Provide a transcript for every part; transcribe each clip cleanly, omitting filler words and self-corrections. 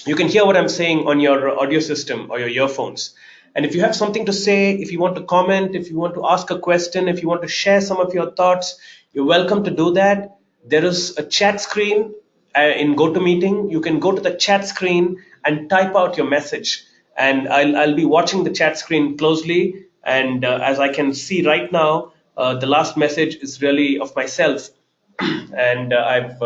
You can hear what I'm saying on your audio system or your earphones. And if you have something to say, if you want to comment, if you want to ask a question, if you want to share some of your thoughts, you're welcome to do that. There is a chat screen in GoToMeeting. You can go to the chat screen and type out your message. And I'll be watching the chat screen closely. And as I can see right now, the last message is really of myself. And I've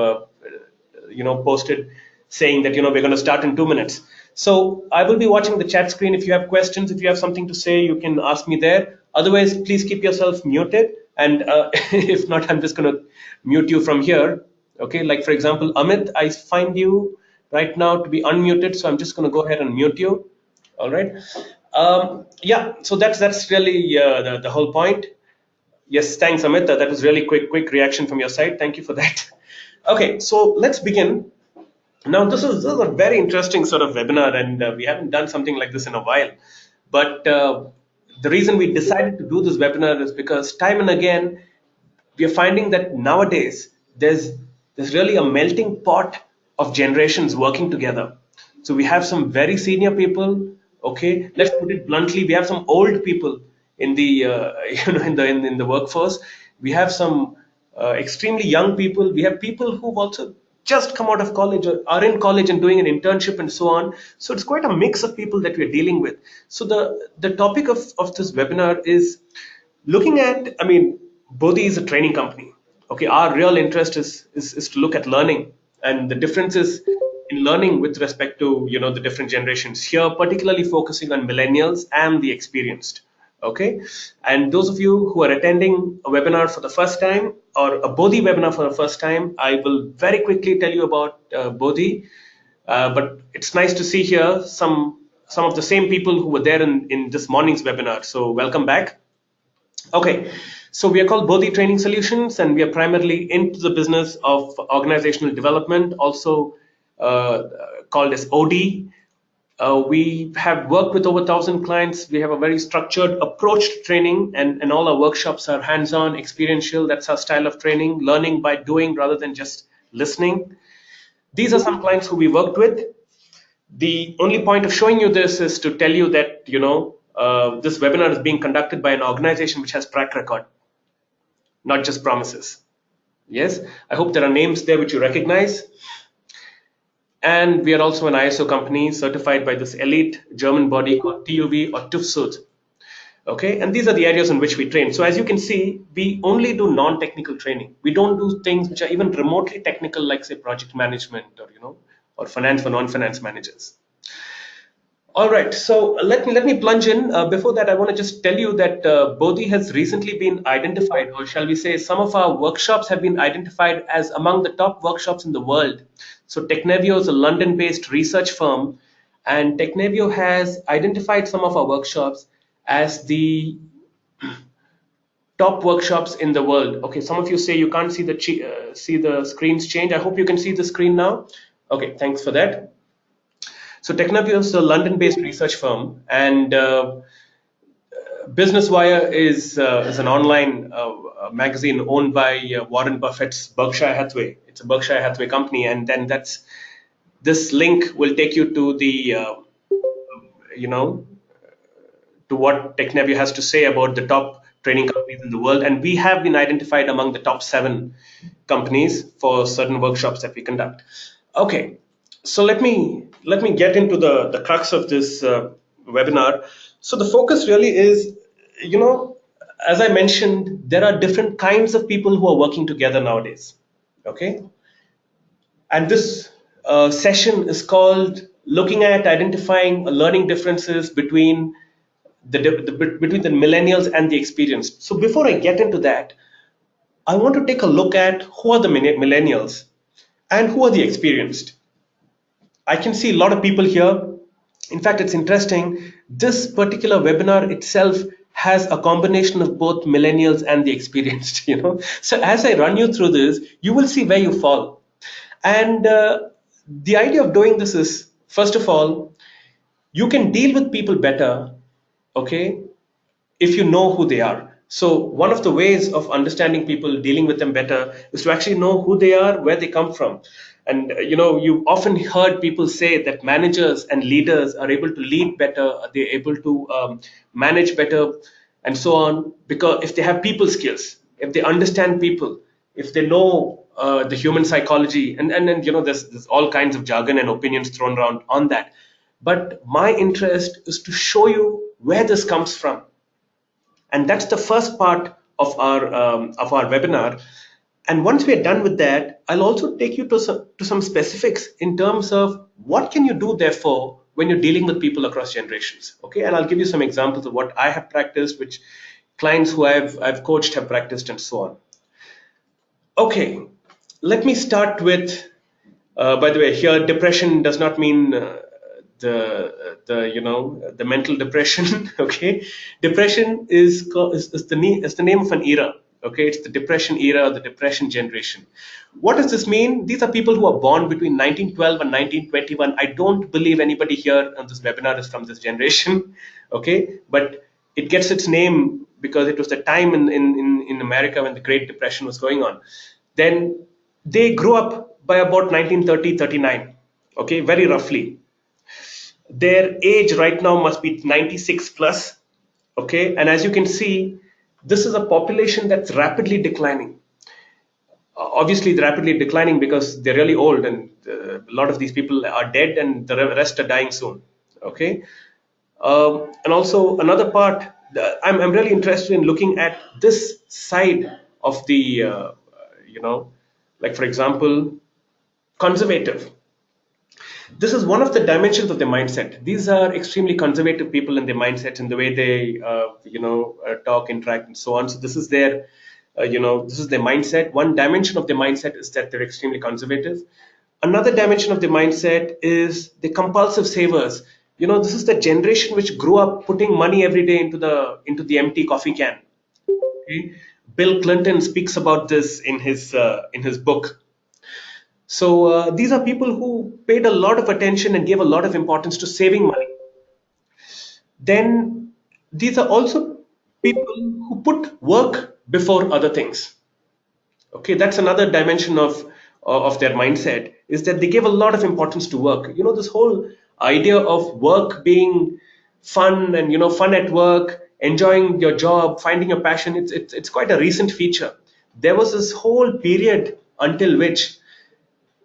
posted saying that we're going to start in 2 minutes. So I will be watching the chat screen. If you have questions, if you have something to say, you can ask me there. Otherwise, please keep yourself muted, and if not, I'm just going to mute you from here. Okay, like for example, Amit, I find you right now to be unmuted, so I'm just going to go ahead and mute you. All right. Yeah, so that's really the whole point. Yes, thanks, Amit. That was really quick reaction from your side. Thank you for that. Okay, so let's begin. Now, this is a very interesting sort of webinar, and we haven't done something like this in a while. But the reason we decided to do this webinar is because time and again we are finding that nowadays there's really a melting pot of generations working together. So we have some very senior people. Okay, let's put it bluntly, we have some old people in the in the workforce. We have some extremely young people. We have people who've also just come out of college or are in college and doing an internship and so on. So it's quite a mix of people that we're dealing with. So the topic of this webinar is looking at, I mean, Bodhi is a training company. Okay, our real interest is to look at learning and the differences in learning with respect to the different generations. Here, particularly focusing on millennials and the experienced. Okay, and those of you who are attending a webinar for the first time or a Bodhi webinar for the first time, I will very quickly tell you about Bodhi. But it's nice to see here some of the same people who were there in this morning's webinar. So welcome back. Okay, so we are called Bodhi Training Solutions, and we are primarily into the business of organizational development, also called as OD. We have worked with over 1,000 clients. We have a very structured approach to training, and all our workshops are hands-on, experiential. That's our style of training, learning by doing rather than just listening. These are some clients who we worked with. The only point of showing you this is to tell you that this webinar is being conducted by an organization which has track record, not just promises. Yes, I hope there are names there which you recognize. And we are also an ISO company certified by this elite German body called TUV or TÜV. Okay, and these are the areas in which we train. So as you can see, we only do non-technical training. We don't do things which are even remotely technical, like say project management or finance for non-finance managers. All right, so let me plunge in. Before that, I want to just tell you that Bodhi has recently been identified, or shall we say, some of our workshops have been identified as among the top workshops in the world. So Technavio is a London-based research firm, and Technavio has identified some of our workshops as the top workshops in the world. Okay, some of you say you can't see the screens change. I hope you can see the screen now. Okay, thanks for that. So Technavio is a London-based research firm, and Business Wire is an online magazine owned by Warren Buffett's Berkshire Hathaway. It's a Berkshire Hathaway company, and then this link will take you to the to what Technavio has to say about the top training companies in the world, and we have been identified among the top 7 companies for certain workshops that we conduct. Okay, so let me get into the crux of this webinar. So the focus really is, as I mentioned, there are different kinds of people who are working together nowadays. Okay, and this session is called looking at identifying learning differences between between the millennials and the experienced. So before I get into that, I want to take a look at who are the millennials and who are the experienced. I can see a lot of people here. In fact, it's interesting. This particular webinar itself has a combination of both millennials and the experienced. So as I run you through this, you will see where you fall. And the idea of doing this is, first of all, you can deal with people better, okay, if you know who they are. So one of the ways of understanding people, dealing with them better, is to actually know who they are, where they come from. And you've often heard people say that managers and leaders are able to lead better, they're able to manage better, and so on, because if they have people skills, if they understand people, if they know the human psychology, and there's all kinds of jargon and opinions thrown around on that. But my interest is to show you where this comes from, and that's the first part of our webinar. And once we are done with that, I'll also take you to some specifics in terms of what can you do, therefore, when you're dealing with people across generations. Okay, and I'll give you some examples of what I have practiced, which clients who I've coached have practiced, and so on. Okay, let me start with. By the way, here depression does not mean the mental depression. Okay, depression is the name of an era. Okay, it's the depression era, the depression generation. What does this mean? These are people who are born between 1912 and 1921. I don't believe anybody here on this webinar is from this generation. Okay, but it gets its name because it was the time in America when the Great Depression was going on. Then they grew up by about 1930, 39. Okay, very roughly. Their age right now must be 96 plus. Okay, and as you can see, this is a population that's rapidly declining. Obviously, they're rapidly declining because they're really old, and a lot of these people are dead, and the rest are dying soon. Okay, and also another part, I'm really interested in looking at this side of the, like for example, conservative. This is one of the dimensions of the mindset. These are extremely conservative people in their mindsets and the way they, talk, interact, and so on. So this is their, this is their mindset. One dimension of their mindset is that they're extremely conservative. Another dimension of the mindset is the compulsive savers. This is the generation which grew up putting money every day into the empty coffee can. Okay? Bill Clinton speaks about this in his book. So these are people who paid a lot of attention and gave a lot of importance to saving money. Then these are also people who put work before other things. Okay, that's another dimension of their mindset, is that they give a lot of importance to work. This whole idea of work being fun, and fun at work, enjoying your job, finding your passion. It's quite a recent feature. There was this whole period until which,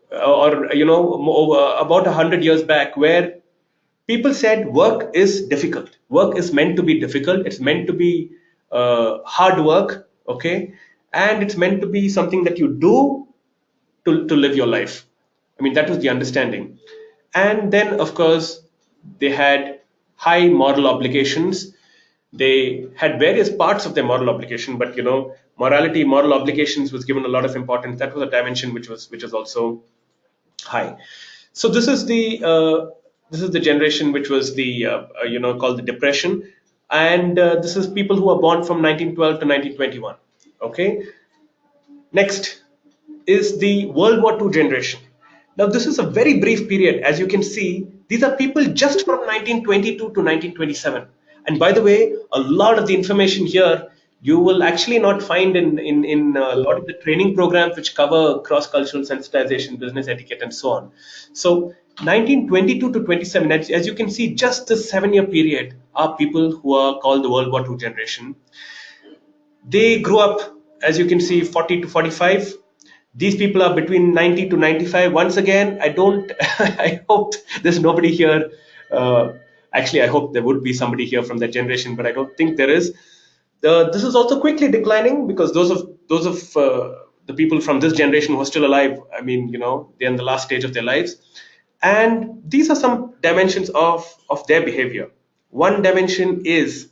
or about 100 years back, where people said work is difficult, work is meant to be difficult, it's meant to be hard work. Okay, and it's meant to be something that you do to live your life. I mean, that was the understanding. And then, of course, they had high moral obligations. They had various parts of their moral obligation, but morality, moral obligations was given a lot of importance. That was a dimension which was also high. So this is the generation which was the called the depression, and this is people who are born from 1912 to 1921. Okay, next is the World War II generation. Now, this is a very brief period. As you can see, these are people just from 1922 to 1927. And by the way, a lot of the information here you will actually not find in a lot of the training programs which cover cross-cultural sensitization, business etiquette, and so on. So 1922 to 27, as you can see, just this 7-year period are people who are called the World War II generation. They grew up, as you can see, 40 to 45. These people are between 90 to 95. Once again, I don't, I hope there's nobody here. Actually, I hope there would be somebody here from that generation, but I don't think there is. This is also quickly declining because those of the people from this generation who are still alive, I mean, they're in the last stage of their lives. And these are some dimensions of their behavior. One dimension is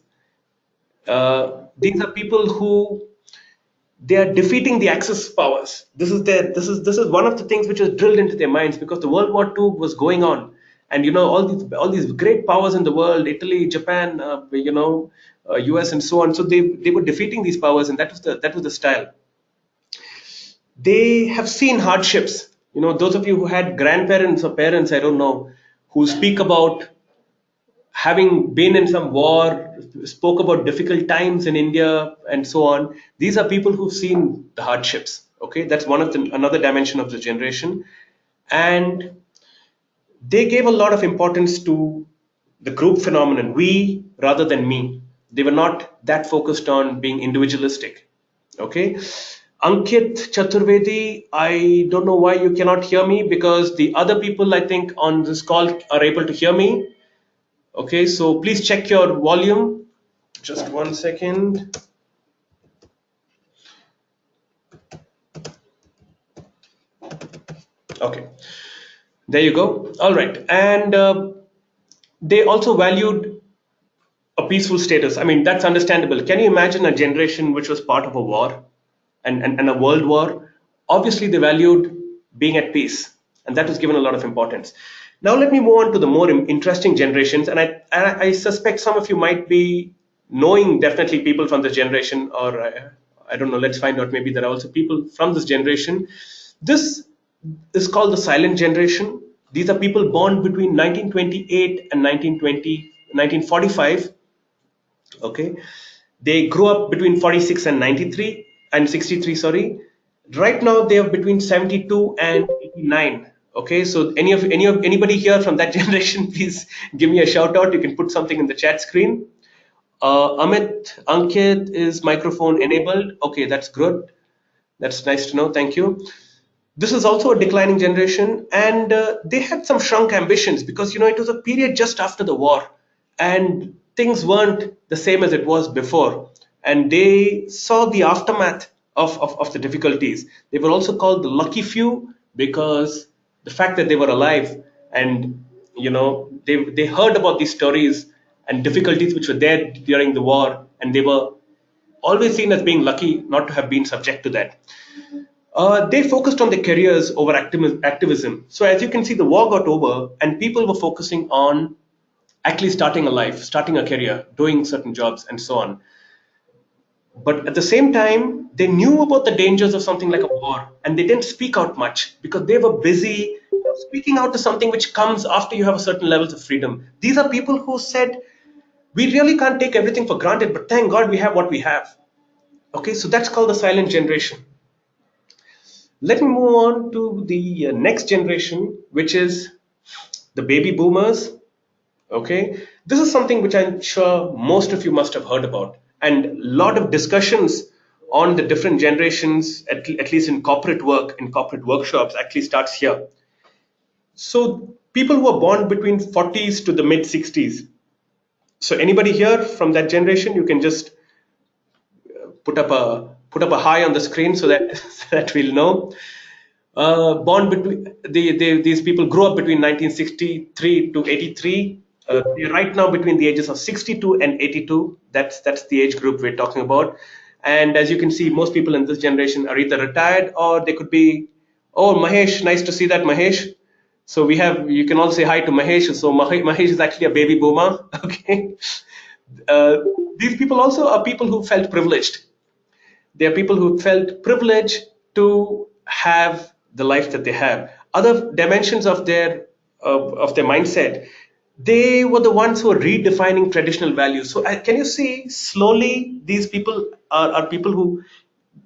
these are people who they are defeating the Axis powers. This is one of the things which was drilled into their minds because the World War II was going on, and all these great powers in the world, Italy, Japan, US, and so on. So they were defeating these powers, and that was the style. They have seen hardships. Those of you who had grandparents or parents, I don't know, who speak about having been in some war, spoke about difficult times in India and so on. These are people who've seen the hardships. Okay, that's one of the another dimension of the generation. and they gave a lot of importance to the group phenomenon, we rather than me. They were not that focused on being individualistic. Okay. Ankit Chaturvedi, I don't know why you cannot hear me, because the other people I think on this call are able to hear me. Okay, so please check your volume. Just one second. Okay, there you go. All right. And they also valued a peaceful status. I mean, that's understandable. Can you imagine a generation which was part of a war and a world war? Obviously, they valued being at peace, and that was given a lot of importance. Now, let me move on to the more interesting generations, and I suspect some of you might be knowing definitely people from this generation, or I don't know. Let's find out. Maybe there are also people from this generation. This is called the silent generation. These are people born between 1928 and 1920, 1945. Okay, they grew up between 46 and 93 and 63, sorry. Right now they are between 72 and 89. Okay, so anybody here from that generation, please give me a shout out. You can put something in the chat screen. Amit, Ankit, is microphone enabled? Okay, that's good. That's nice to know, thank you. This is also a declining generation, and they had some shrunk ambitions, because it was a period just after the war, and things weren't the same as it was before, and they saw the aftermath of the difficulties. They were also called the lucky few, because the fact that they were alive, and they heard about these stories and difficulties which were there during the war, and they were always seen as being lucky not to have been subject to that. They focused on their careers over activism. So, as you can see, the war got over, and people were focusing on actually starting a life, starting a career, doing certain jobs, and so on. But at the same time, they knew about the dangers of something like a war, and they didn't speak out much because they were busy speaking out to something which comes after you have a certain levels of freedom. These are people who said, we really can't take everything for granted, but thank God we have what we have. Okay, so that's called the silent generation. Let me move on to the next generation, which is the baby boomers. Okay, this is something which I'm sure most of you must have heard about, and a lot of discussions on the different generations, at least in corporate work, in corporate workshops, actually starts here. So, people who are born between 40s to the mid 60s. So, anybody here from that generation, you can just put up a hi on the screen so that so that we'll know. Born between these people grew up between 1963 to 83. They're right now between the ages of 62 and 82. That's the age group we're talking about. And as you can see, most people in this generation are either retired, or they could be. Oh, Mahesh, nice to see that, Mahesh. So you can all say hi to Mahesh. So Mahesh is actually a baby boomer. Okay. Uh, these people also are people who felt privileged. They are people who felt privileged to have the life that they have. Other dimensions of their mindset, they were the ones who were redefining traditional values. So can you see slowly these people are people who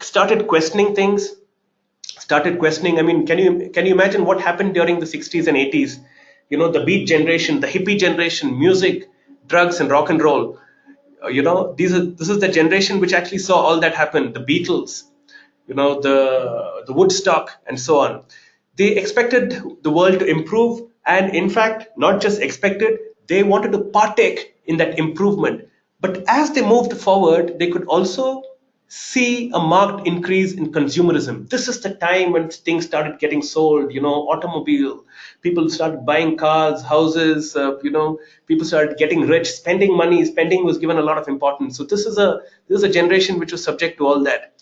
started questioning things, started questioning. I mean, can you imagine what happened during the 60s and 80s? The beat generation, the hippie generation, music, drugs, and rock and roll. This is the generation which actually saw all that happen. The Beatles, the Woodstock, and so on. They expected the world to improve, and in fact, not just expected, they wanted to partake in that improvement. But as they moved forward, they could also see a marked increase in consumerism. This is the time when things started getting sold, automobile. People started buying cars, houses, people started getting rich, spending money. Spending was given a lot of importance. So this is a generation which was subject to all that.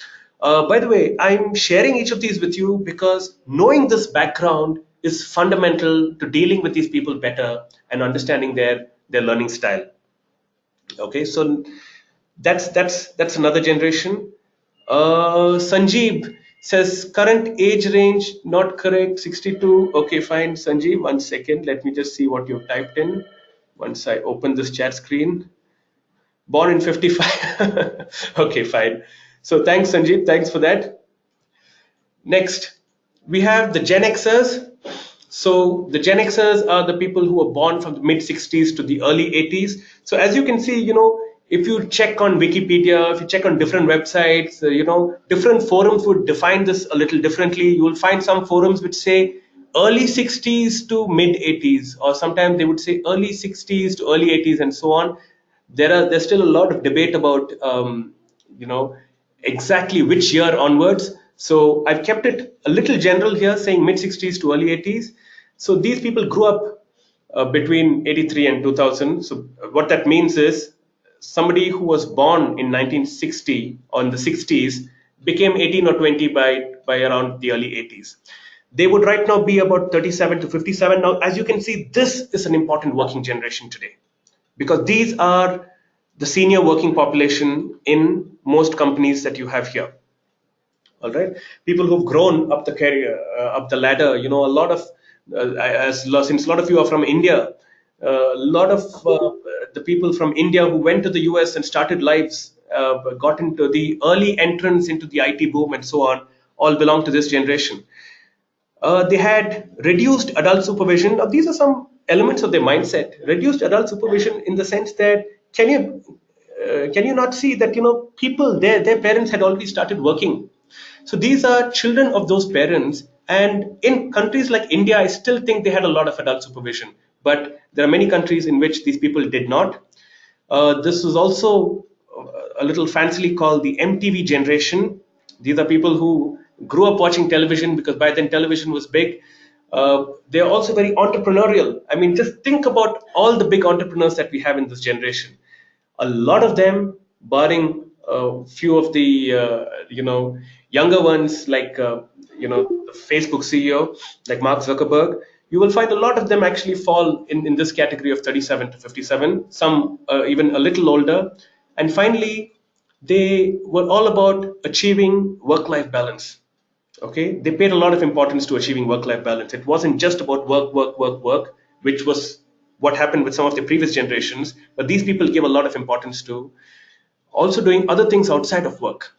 By the way, I'm sharing each of these with you because knowing this background is fundamental to dealing with these people better and understanding their learning style. Okay, so that's another generation. Sanjeev says current age range not correct, 62. Okay, fine, Sanjeev. One second, let me just see what you've typed in. Once I open this chat screen, born in 55. Okay, fine. So thanks, Sanjeev. Thanks for that. Next, we have the Gen Xers. So the Gen Xers are the people who were born from the mid 60s to the early 80s. So as you can see, if you check on Wikipedia, if you check on different websites, different forums would define this a little differently. You will find some forums which say early 60s to mid 80s, or sometimes they would say early 60s to early 80s, and so on. There's still a lot of debate about you know exactly which year onwards. So I've kept it a little general here, saying mid 60s to early 80s. So these people grew up between 83 and 2000. So what that means is somebody who was born in 1960 or in the 60s became 18 or 20 by around the early 80s. They would right now be about 37 to 57. Now, as you can see, this is an important working generation today, because these are the senior working population in most companies that you have here. All right, people who've grown up the career, up the ladder. A lot of since a lot of you are from India, a lot of the people from India who went to the US and started lives, got into the early entrance into the IT boom and so on, all belong to this generation. They had reduced adult supervision. Now, these are some elements of their mindset. Reduced adult supervision in the sense that, can you not see that people, their parents had already started working. So these are children of those parents. And in countries like India, I still think they had a lot of adult supervision. But there are many countries in which these people did not. This was also a little fancily called the MTV generation. These are people who grew up watching television, because by then television was big. They're also very entrepreneurial. I mean, just think about all the big entrepreneurs that we have in this generation. A lot of them, barring a few of the younger ones, like the Facebook CEO, like Mark Zuckerberg, you will find a lot of them actually fall in this category of 37 to 57, some even a little older. And finally, they were all about achieving work-life balance. Okay, they paid a lot of importance to achieving work-life balance. It wasn't just about work, work, work, work, which was what happened with some of the previous generations, but these people gave a lot of importance to also doing other things outside of work.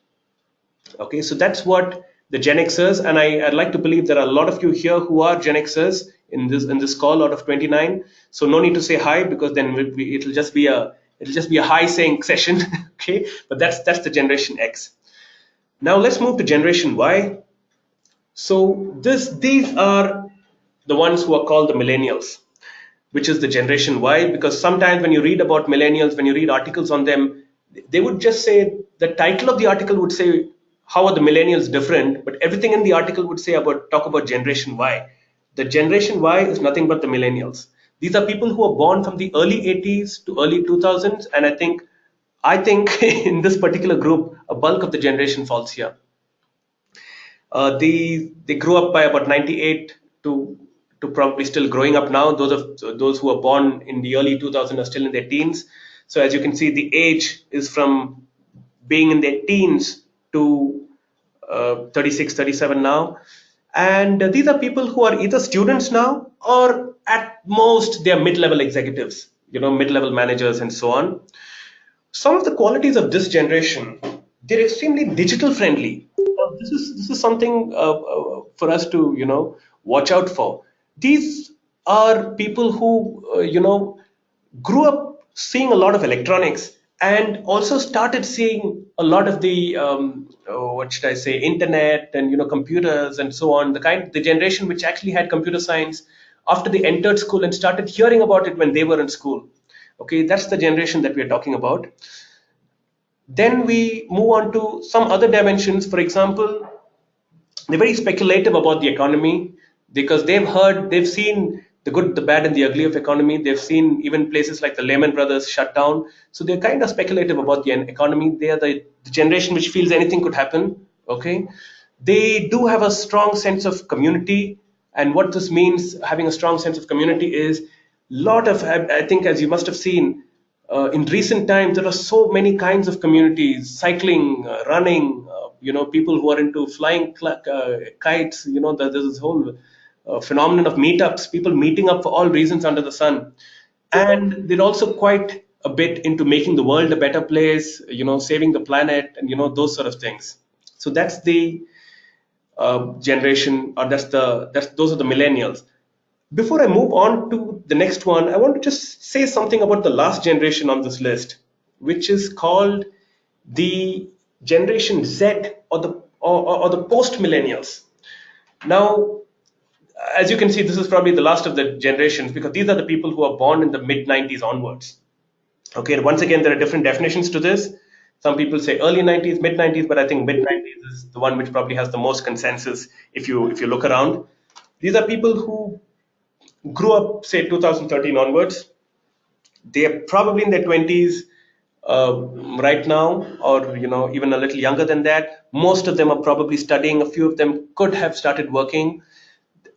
Okay, so that's what the Gen Xers, and I'd like to believe there are a lot of you here who are Gen Xers in this call out of 29. So no need to say hi, because then it'll just be a hi saying session. Okay, but that's the Generation X. Now let's move to Generation Y. So these are the ones who are called the Millennials, which is the Generation Y. Because sometimes when you read about Millennials, when you read articles on them, they would just say, the title of the article would say, how are the Millennials different? But everything in the article would say talk about Generation Y. The Generation Y is nothing but the Millennials. These are people who are born from the early 80s to early 2000s, and I think in this particular group, a bulk of the generation falls here. They grew up by about 98 to probably still growing up now. Those who are born in the early 2000s are still in their teens. So as you can see, the age is from being in their teens to 36, 37 now. And these are people who are either students now, or at most they are mid-level executives, mid-level managers and so on. Some of the qualities of this generation, they're extremely digital friendly. This is something for us to watch out for. These are people who grew up seeing a lot of electronics, and also started seeing a lot of the what should I say, internet and computers and so on. The generation which actually had computer science after they entered school, and started hearing about it when they were in school. Okay, that's the generation that we are talking about. Then we move on to some other dimensions. For example, they're very speculative about the economy, because they've seen the good, the bad, and the ugly of economy. They've seen even places like the Lehman Brothers shut down. So they're kind of speculative about the economy. They are the generation which feels anything could happen. Okay, they do have a strong sense of community, and what this means, having a strong sense of community, is lot of, I think, as you must have seen, in recent times, there are so many kinds of communities: cycling, running, people who are into flying kites. There's this whole phenomenon of meetups, people meeting up for all reasons under the sun. And they're also quite a bit into making the world a better place, saving the planet, and those sort of things. So that's the generation, or those are the Millennials. Before I move on to the next one, I want to just say something about the last generation on this list, which is called the Generation Z, or the post millennials. Now, as you can see, this is probably the last of the generations because these are the people who are born in the mid 90s onwards. Okay, once again, there are different definitions to this. Some people say early 90s, mid 90s, but I think mid 90s is the one which probably has the most consensus if you look around. These are people who grew up, say, 2013 onwards. They are probably in their 20s right now, or even a little younger than that. Most of them are probably studying. A few of them could have started working.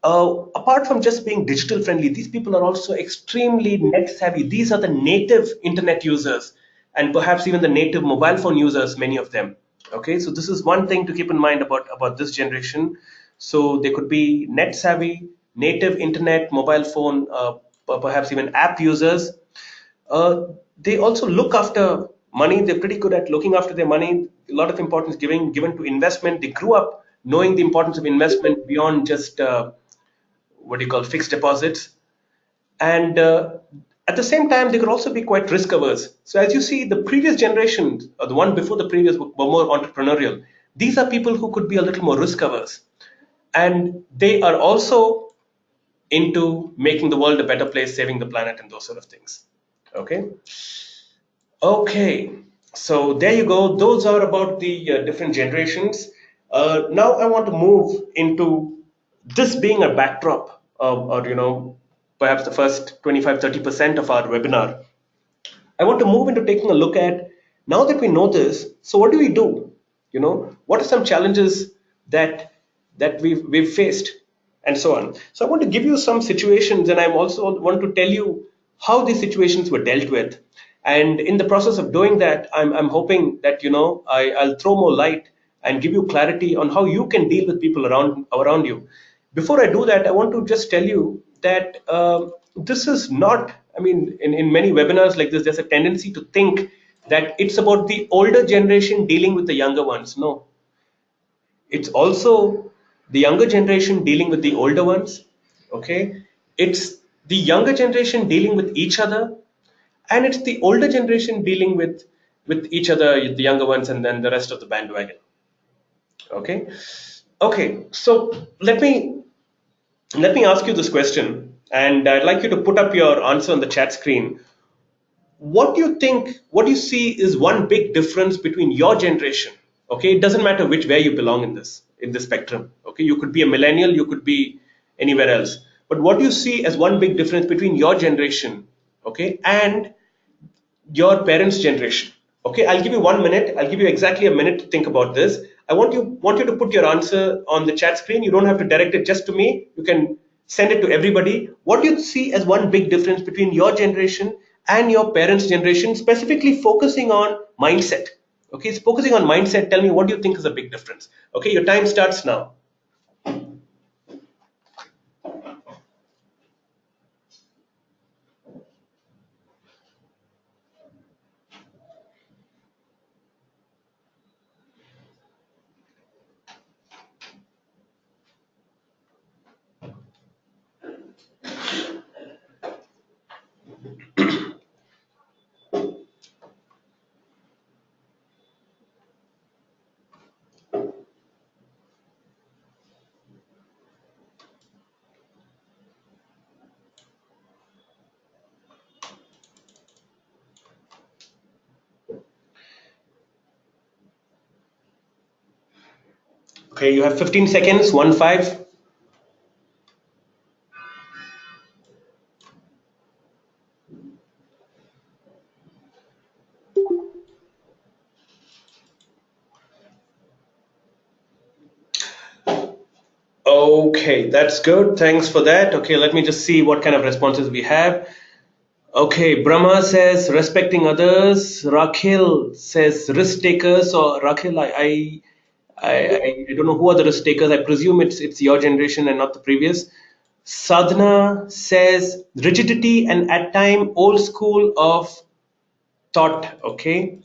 Apart from just being digital friendly, these people are also extremely net savvy. These are the native internet users, and perhaps even the native mobile phone users, many of them. Okay, so this is one thing to keep in mind about this generation. So they could be net savvy, native internet, mobile phone, perhaps even app users. They also look after money. They're pretty good at looking after their money. A lot of importance given to investment. They grew up knowing the importance of investment beyond just what do you call fixed deposits. And at the same time, they could also be quite risk averse. So as you see, the previous generation, or the one before the previous, were more entrepreneurial. These are people who could be a little more risk averse, and they are also into making the world a better place, saving the planet, and those sort of things. Okay. Okay, so there you go. Those are about the different generations. Now I want to move into this being a backdrop, or perhaps the first 25-30% of our webinar. I want to move into taking a look at, now that we know this, so what do we do? What are some challenges that we've faced, and so on. So I want to give you some situations, and I also want to tell you how these situations were dealt with. And in the process of doing that, I'm hoping that I'll throw more light and give you clarity on how you can deal with people around you. Before I do that, I want to just tell you that this is not, I mean, in many webinars like this, there's a tendency to think that it's about the older generation dealing with the younger ones. No, it's also the younger generation dealing with the older ones. Okay, it's the younger generation dealing with each other, and it's the older generation dealing with each other, the younger ones, and then the rest of the bandwagon. Okay, okay. So let me ask you this question, and I'd like you to put up your answer on the chat screen. What do you see is one big difference between your generation? Okay, it doesn't matter which where you belong in this spectrum. Okay, you could be a millennial, you could be anywhere else, but what do you see as one big difference between your generation, okay, and your parents' generation? Okay, I'll give you 1 minute. I'll give you exactly a minute to think about this. I want you to put your answer on the chat screen. You don't have to direct it just to me. You can send it to everybody. What do you see as one big difference between your generation and your parents' generation, specifically focusing on mindset? Okay, it's focusing on mindset. Tell me, what do you think is a big difference? Okay, your time starts now. Okay, you have 15 seconds. 1 5. Okay, that's good. Thanks for that. Okay, let me just see what kind of responses we have. Okay, Brahma says respecting others. Rakhil says risk takers. Or Rakhil, I don't know who are the risk takers. I presume it's your generation and not the previous. Sadhana says rigidity and at time old school of thought. Okay,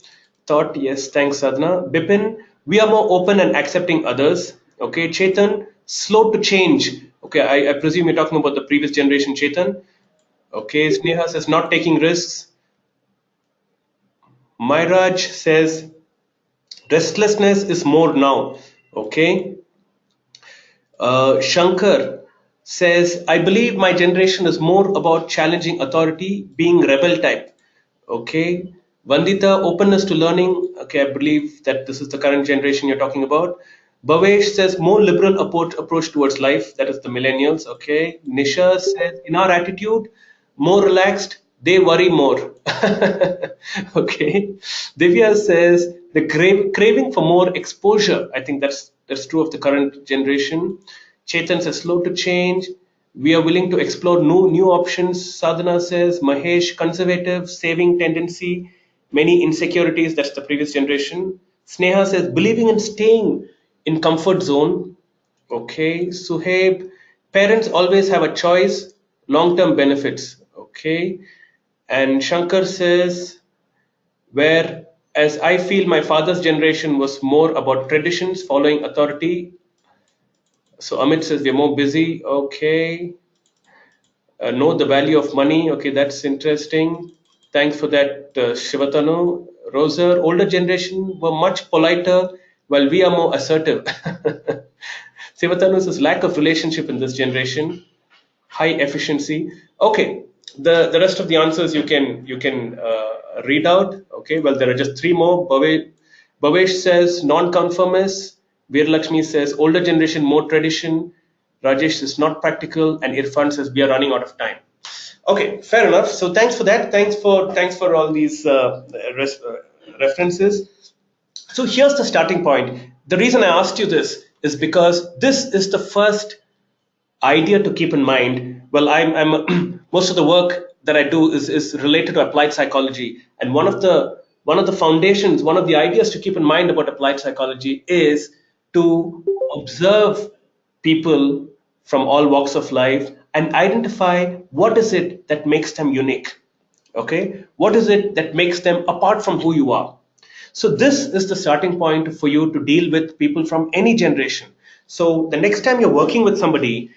thought. Yes, thanks, Sadhana. Bipin, we are more open and accepting others. Okay, Chetan, slow to change. Okay, I presume you're talking about the previous generation, Chetan. Okay, Sneha says not taking risks. Mairaj says restlessness is more now. Okay. Shankar says, I believe my generation is more about challenging authority, being rebel type. Okay. Vandita, openness to learning. Okay, I believe that this is the current generation you're talking about. Bhavesh says, more liberal approach towards life. That is the millennials. Okay. Nisha says, in our attitude, more relaxed, they worry more. Okay. Divya says the craving for more exposure. I think that's true of the current generation. Chetan says slow to change. We are willing to explore new options. Sadhana says Mahesh conservative, saving tendency, many insecurities. That's the previous generation. Sneha says believing in staying in comfort zone. Okay, Suhaib, parents always have a choice, long-term benefits. Okay, and Shankar says, whereas I feel my father's generation was more about traditions, following authority. So Amit says we're more busy. Okay, know the value of money. Okay, that's interesting. Thanks for that, Shivatanu. Roser, older generation were much politer, while we are more assertive. Shivatanu says lack of relationship in this generation, high efficiency. Okay, the rest of the answers you can read out. Okay, well there are just three more. Bhavesh says non-conformist. Veeralakshmi says older generation more tradition. Rajesh is not practical, and Irfan says we are running out of time. Okay, fair enough. So thanks for that. Thanks for all these references. So here's the starting point. The reason I asked you this is because this is the first idea to keep in mind. Well, I'm most of the work that I do is related to applied psychology, and one of the foundations, one of the ideas to keep in mind about applied psychology is to observe people from all walks of life and identify what is it that makes them unique. Okay, what is it that makes them apart from who you are? So this is the starting point for you to deal with people from any generation. So the next time you're working with somebody,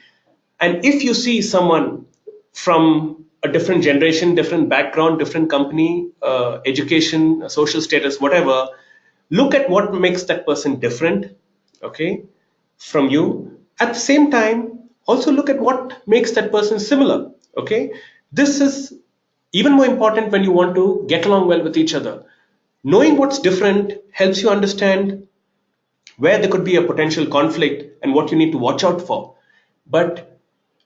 and if you see someone from a different generation, different background, different company, education, social status, whatever, look at what makes that person different, okay, from you. At the same time, also look at what makes that person similar, okay. This is even more important when you want to get along well with each other. Knowing what's different helps you understand where there could be a potential conflict and what you need to watch out for. But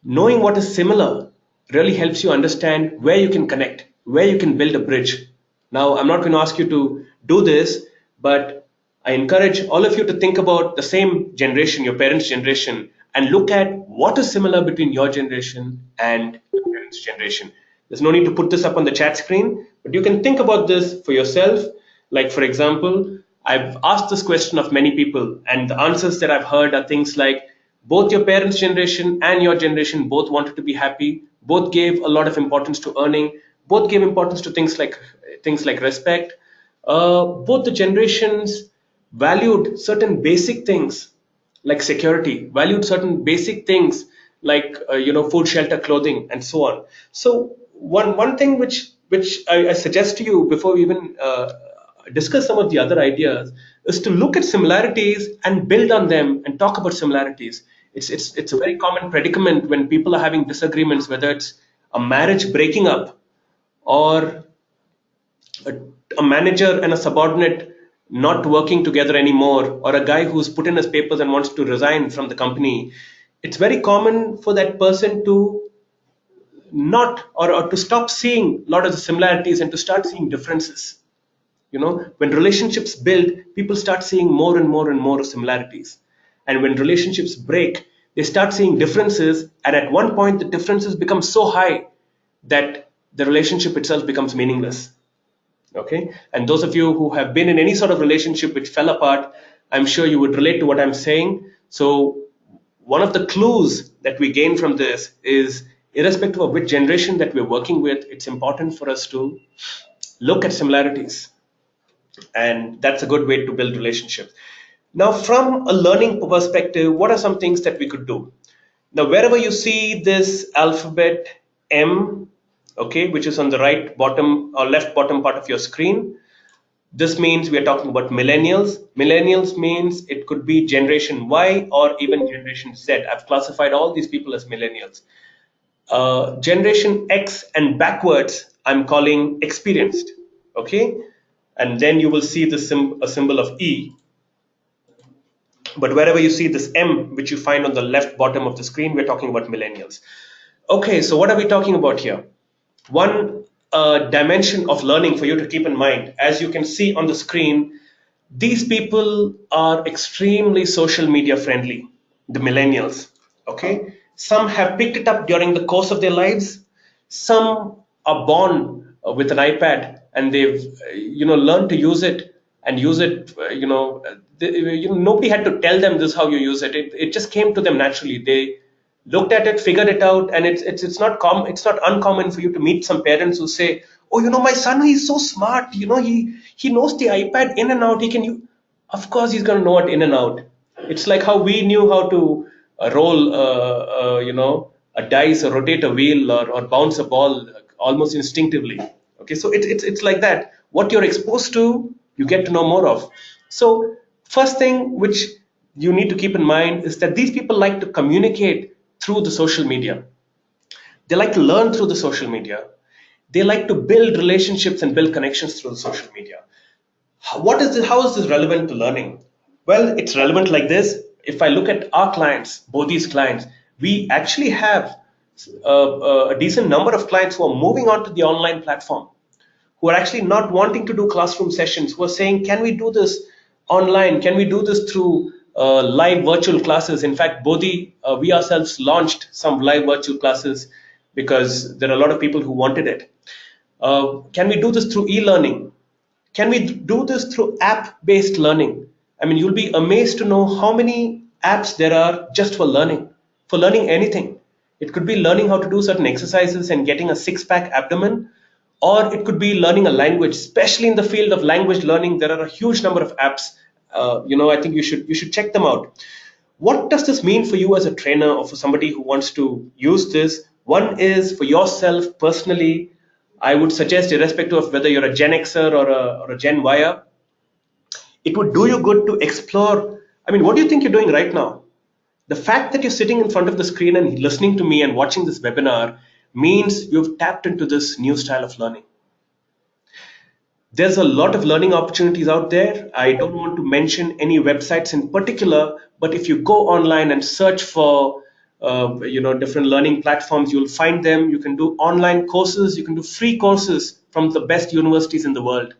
knowing what is similar really helps you understand where you can connect, where you can build a bridge. Now, I'm not going to ask you to do this, but I encourage all of you to think about the same generation, your parents' generation, and look at what is similar between your generation and your parents' generation. There's no need to put this up on the chat screen, but you can think about this for yourself. Like, for example, I've asked this question of many people, and the answers that I've heard are things like both your parents' generation and your generation both wanted to be happy, both gave a lot of importance to earning, both gave importance to things like respect. Both the generations valued certain basic things like security, valued certain basic things like food, shelter, clothing, and so on. So one thing which I suggest to you before we even discuss some of the other ideas is to look at similarities and build on them and talk about similarities. It's a very common predicament when people are having disagreements, whether it's a marriage breaking up or a, a manager and a subordinate not working together anymore, or a guy who's put in his papers and wants to resign from the company. It's very common for that person to not or to stop seeing a lot of the similarities and to start seeing differences. When relationships build, people start seeing more and more and more similarities, and when relationships break, they start seeing differences, and at one point the differences become so high that the relationship itself becomes meaningless. Okay, and those of you who have been in any sort of relationship which fell apart, I'm sure you would relate to what I'm saying. So one of the clues that we gain from this is, irrespective of which generation that we're working with, it's important for us to look at similarities, and that's a good way to build relationships. Now, from a learning perspective, what are some things that we could do? Now, wherever you see this alphabet M, okay, which is on the right bottom or left bottom part of your screen, this means we are talking about millennials. Millennials means it could be generation Y or even generation Z. I've classified all these people as millennials. Generation X and backwards, I'm calling experienced. Okay, and then you will see the a symbol of E. But wherever you see this M, which you find on the left bottom of the screen, we're talking about millennials. Okay, so what are we talking about here? One dimension of learning for you to keep in mind, as you can see on the screen, these people are extremely social media friendly, the millennials. Okay, some have picked it up during the course of their lives. Some are born with an iPad and they've learned to use it and use it. Nobody had to tell them this is how you use it. It just came to them naturally. They looked at it, figured it out, and it's not uncommon for you to meet some parents who say, "Oh, my son, he's so smart. He knows the iPad in and out. He can use." Of course, he's going to know it in and out. It's like how we knew how to roll, a dice or rotate a wheel or bounce a ball almost instinctively. Okay, so it's like that. What you're exposed to, you get to know more of. So first thing which you need to keep in mind is that these people like to communicate through the social media. They like to learn through the social media. They like to build relationships and build connections through the social media. How is this relevant to learning? Well, it's relevant like this. If I look at our clients, both these clients, we actually have a decent number of clients who are moving on to the online platform, who are actually not wanting to do classroom sessions, who are saying, can we do this online? Can we do this through live virtual classes? In fact, Bodhi, we ourselves launched some live virtual classes because there are a lot of people who wanted it. Can we do this through e-learning? Can we do this through app-based learning? I mean, you'll be amazed to know how many apps there are just for learning anything. It could be learning how to do certain exercises and getting a six-pack abdomen, or it could be learning a language. Especially in the field of language learning, there are a huge number of apps. I think you should check them out. What does this mean for you as a trainer or for somebody who wants to use this? One is for yourself personally. I would suggest, irrespective of whether you're a Gen Xer or a Gen Yer, it would do you good to explore. I mean, what do you think you're doing right now? The fact that you're sitting in front of the screen and listening to me and watching this webinar means you've tapped into this new style of learning. There's a lot of learning opportunities out there. I don't want to mention any websites in particular, but if you go online and search for different learning platforms, you'll find them. You can do online courses, you can do free courses from the best universities in the world.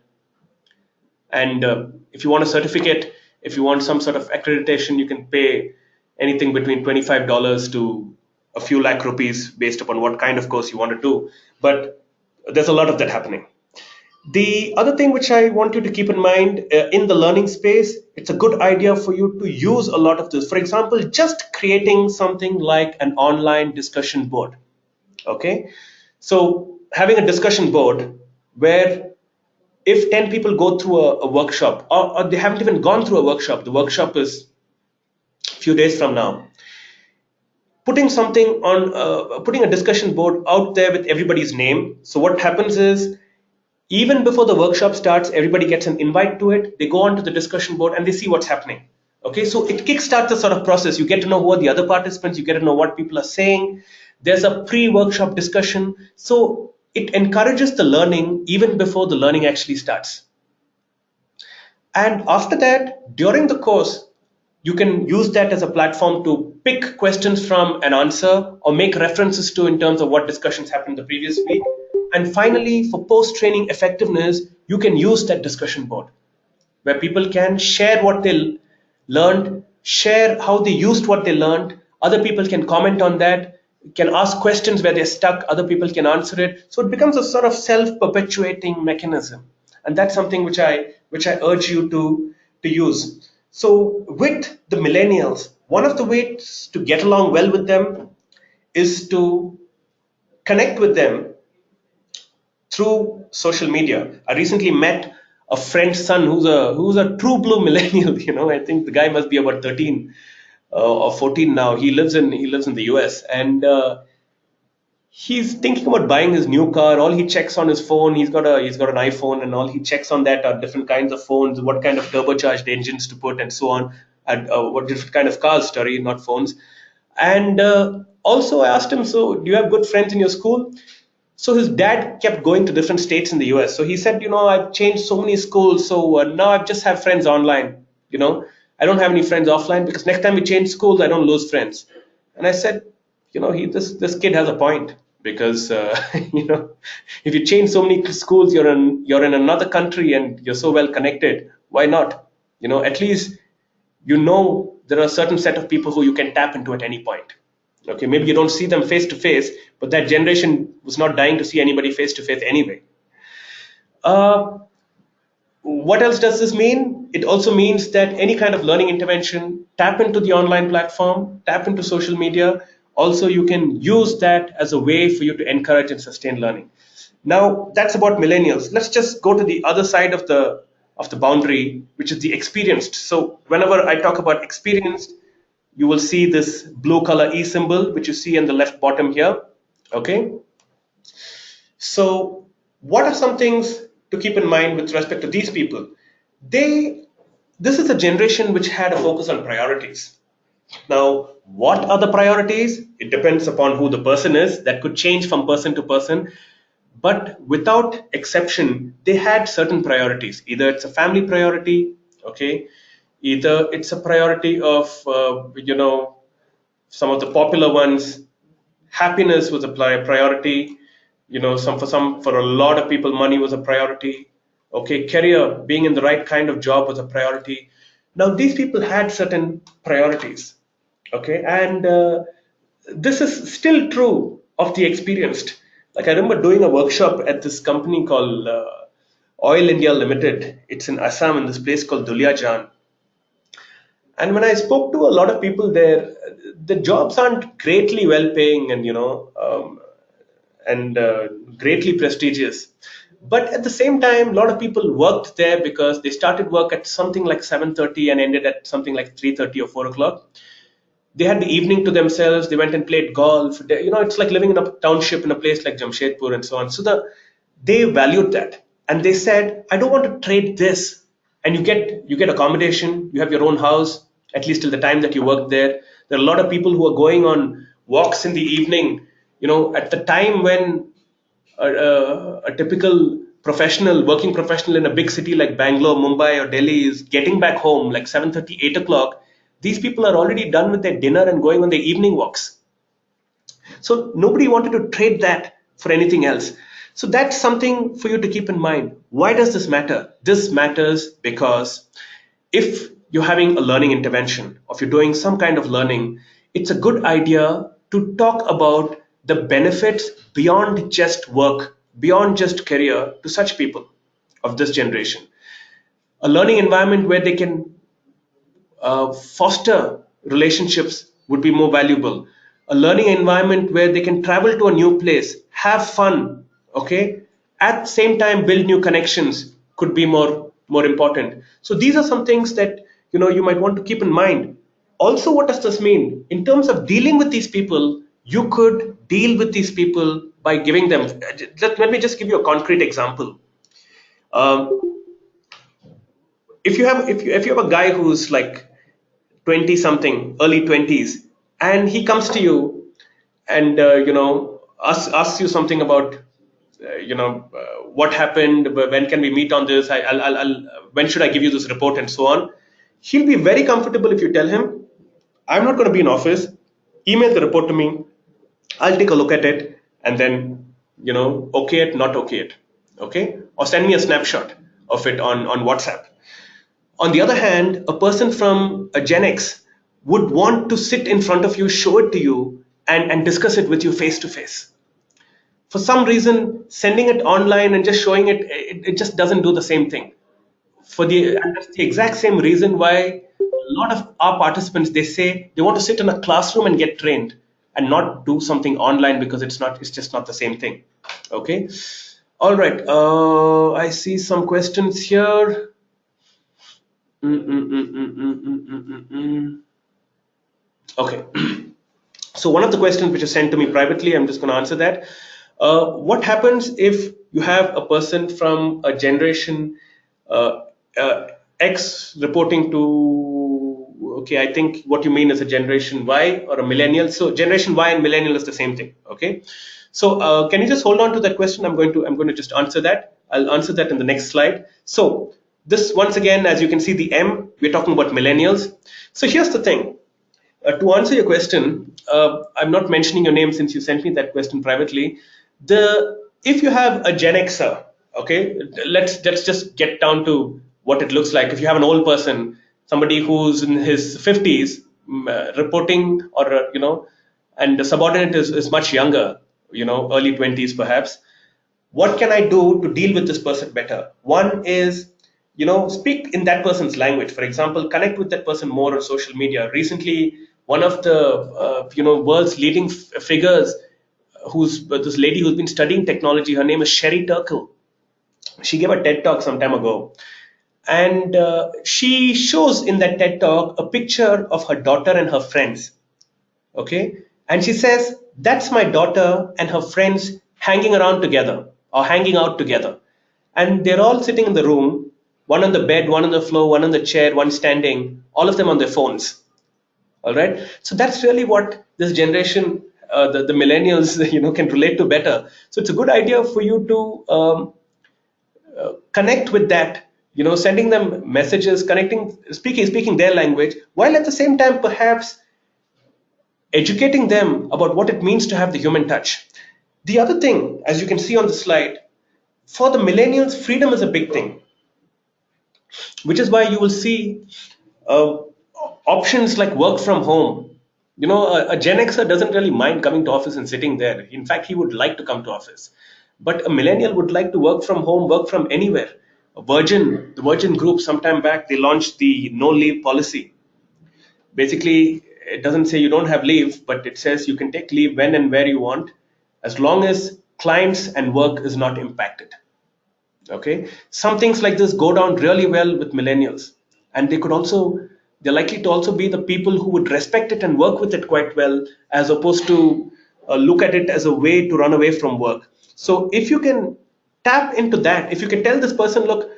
And if you want a certificate, if you want some sort of accreditation, you can pay anything between $25 to a few lakh rupees based upon what kind of course you want to do. But there's a lot of that happening. The other thing which I want you to keep in mind in the learning space, it's a good idea for you to use a lot of this. For example, just creating something like an online discussion board. Okay, so having a discussion board where if 10 people go through a workshop, or they haven't even gone through a workshop, the workshop is a few days from now, putting a discussion board out there with everybody's name. So what happens is, even before the workshop starts, everybody gets an invite to it. They go onto the discussion board and they see what's happening. Okay, so it kickstarts the sort of process. You get to know who are the other participants. You get to know what people are saying. There's a pre-workshop discussion. So it encourages the learning even before the learning actually starts. And after that, during the course, you can use that as a platform to pick questions from an answer or make references to in terms of what discussions happened the previous week. And finally, for post-training effectiveness, you can use that discussion board where people can share what they learned, share how they used what they learned. Other people can comment on that, can ask questions where they're stuck. Other people can answer it. So it becomes a sort of self-perpetuating mechanism. And that's something which I urge you to use. So with the millennials, one of the ways to get along well with them is to connect with them through social media. I recently met a friend's son who's a true blue millennial. I think the guy must be about 13. or 14 now. He lives in the US, and he's thinking about buying his new car. All he checks on his phone, he's got an iPhone, and all he checks on that are different kinds of phones, what kind of turbocharged engines to put, and so on, and what different kind of cars, sorry, not phones. And also, I asked him, so do you have good friends in your school? So his dad kept going to different states in the US. So he said, I've changed so many schools, so now I just have friends online. I don't have any friends offline because next time we change schools, I don't lose friends. And I said, this kid has a point because if you change so many schools, you're in another country and you're so well connected. Why not? At least there are a certain set of people who you can tap into at any point. Okay, maybe you don't see them face to face, but that generation was not dying to see anybody face to face anyway. Uh, what else does this mean? It also means that any kind of learning intervention, tap into the online platform, tap into social media. Also, you can use that as a way for you to encourage and sustain learning. Now, that's about millennials. Let's just go to the other side of the boundary, which is the experienced. So, whenever I talk about experienced, you will see this blue color E symbol, which you see in the left bottom here. Okay. So, what are some things to keep in mind with respect to these people? They, this is a generation which had a focus on priorities. Now, what are the priorities? It depends upon who the person is. That could change from person to person. But without exception, they had certain priorities. Either it's a family priority, okay, either it's a priority of, some of the popular ones. Happiness was a priority. For a lot of people, money was a priority. Okay, career, being in the right kind of job was a priority. Now, these people had certain priorities. Okay, and this is still true of the experienced. Like I remember doing a workshop at this company called Oil India Limited. It's in Assam in this place called Duliajan. And when I spoke to a lot of people there, the jobs aren't greatly well paying and greatly prestigious. But at the same time, a lot of people worked there because they started work at something like 7:30 and ended at something like 3:30 or 4 o'clock. They had the evening to themselves. They went and played golf. It's like living in a township in a place like Jamshedpur and so on. So they valued that, and they said, I don't want to trade this. And you get accommodation. You have your own house at least till the time that you work there. There are a lot of people who are going on walks in the evening. At the time when a typical working professional in a big city like Bangalore, Mumbai, or Delhi is getting back home like 7:30, 8 o'clock. These people are already done with their dinner and going on their evening walks. So nobody wanted to trade that for anything else. So that's something for you to keep in mind. Why does this matter? This matters because if you're having a learning intervention, or if you're doing some kind of learning, it's a good idea to talk about the benefits beyond just work, beyond just career to such people of this generation. A learning environment where they can foster relationships would be more valuable. A learning environment where they can travel to a new place, have fun, okay, at the same time build new connections could be more important. So these are some things that you might want to keep in mind. Also, what does this mean in terms of dealing with these people? You could deal with these people by giving them. Let me just give you a concrete example. Um, if you have a guy who's like 20 something, early 20s, and he comes to you and asks you something about what happened, when can we meet on this, when should I give you this report, and so on. He'll be very comfortable if you tell him, I'm not going to be in office, email the report to me, I'll take a look at it, and then okay it, not okay it, okay, or send me a snapshot of it on WhatsApp. On the other hand, a person from a Gen X would want to sit in front of you, show it to you, and discuss it with you face to face. For some reason, sending it online and just showing it just doesn't do the same thing. And that's the exact same reason why a lot of our participants, they say they want to sit in a classroom and get trained and not do something online because it's just not the same thing. Okay. All right. I see some questions here. Mm, mm, mm, mm, mm, mm, mm, mm, mm. Okay. So one of the questions which is sent to me privately, I'm just going to answer that. What happens if you have a person from a generation uh, uh, X reporting to, okay, I think what you mean is a generation Y or a millennial. So generation Y and millennial is the same thing. Okay. So can you just hold on to that question? I'm going to just answer that. I'll answer that in the next slide. So this once again, as you can see, the M, we're talking about millennials. So here's the thing. To answer your question, I'm not mentioning your name since you sent me that question privately. The If you have a Gen Xer, okay, let's just get down to what it looks like. If you have an old person, somebody who's in his 50s, reporting, or and the subordinate is much younger, early 20s perhaps. What can I do to deal with this person better? One is, speak in that person's language. For example, connect with that person more on social media. Recently, one of the world's leading figures, who's this lady who's been studying technology. Her name is Sherry Turkle. She gave a TED talk some time ago, and she shows in that TED talk a picture of her daughter and her friends. Okay, and she says that's my daughter and her friends hanging around together or hanging out together, and they're all sitting in the room, one on the bed, one on the floor, one on the chair, one standing, all of them on their phones. All right, so that's really what this generation, the millennials, can relate to better. So it's a good idea for you to connect with that, sending them messages, connecting, speaking their language, while at the same time perhaps educating them about what it means to have the human touch. The other thing, as you can see on the slide, for the millennials, freedom is a big thing, which is why you will see uh, options like work from home. A Gen Xer doesn't really mind coming to office and sitting there. In fact, he would like to come to office. But a millennial would like to work from home, work from anywhere. The Virgin Group, sometime back, they launched the no leave policy. Basically, it doesn't say you don't have leave, but it says you can take leave when and where you want, as long as clients and work is not impacted. Okay, some things like this go down really well with millennials, and they're likely to also be the people who would respect it and work with it quite well, as opposed to look at it as a way to run away from work. So if you can tap into that, if you can tell this person, look,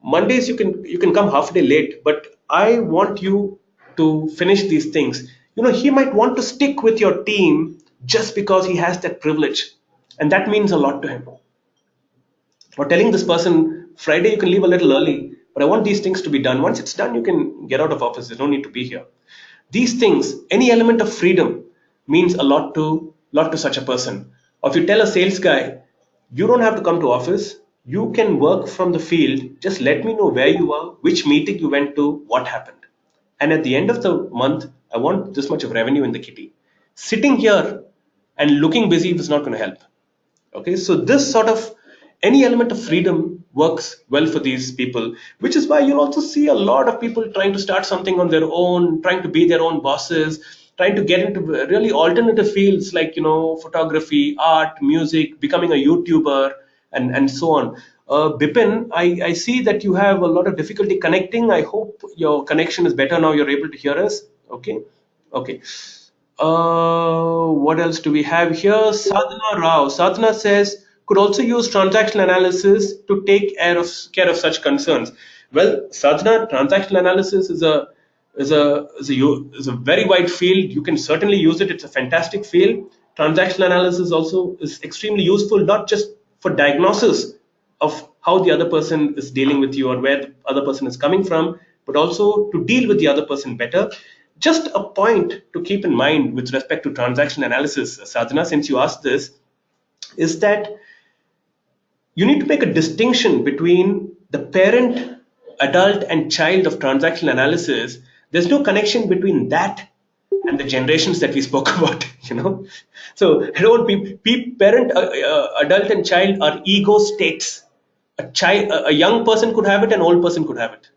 Mondays you can come half a day late, but I want you to finish these things. He might want to stick with your team just because he has that privilege, and that means a lot to him. Or telling this person, Friday you can leave a little early, but I want these things to be done. Once it's done, you can get out of office. There's no need to be here. These things, any element of freedom, means a lot to such a person. Or if you tell a sales guy, you don't have to come to office, you can work from the field, just let me know where you are, which meeting you went to, what happened. And at the end of the month, I want this much of revenue in the kitty. Sitting here and looking busy is not going to help. Okay, so this sort of, any element of freedom works well for these people, which is why you'll also see a lot of people trying to start something on their own, trying to be their own bosses, trying to get into really alternative fields like photography, art, music, becoming a YouTuber, and so on. Bipin, I see that you have a lot of difficulty connecting. I hope your connection is better now. You're able to hear us. Okay. Okay. What else do we have here? Sadhana Rao. Sadhana says could also use transactional analysis to take care of such concerns. Well, Sadhana, transactional analysis is a very wide field. You can certainly use it. It's a fantastic field. Transactional analysis also is extremely useful, not just for diagnosis of how the other person is dealing with you or where the other person is coming from, but also to deal with the other person better. Just a point to keep in mind with respect to transaction analysis, Sadhana, since you asked this, is that you need to make a distinction between the parent, adult, and child of transactional analysis. There's no connection between that and the generations that we spoke about. So I don't parent, adult, and child are ego states. A young person could have it, an old person could have it.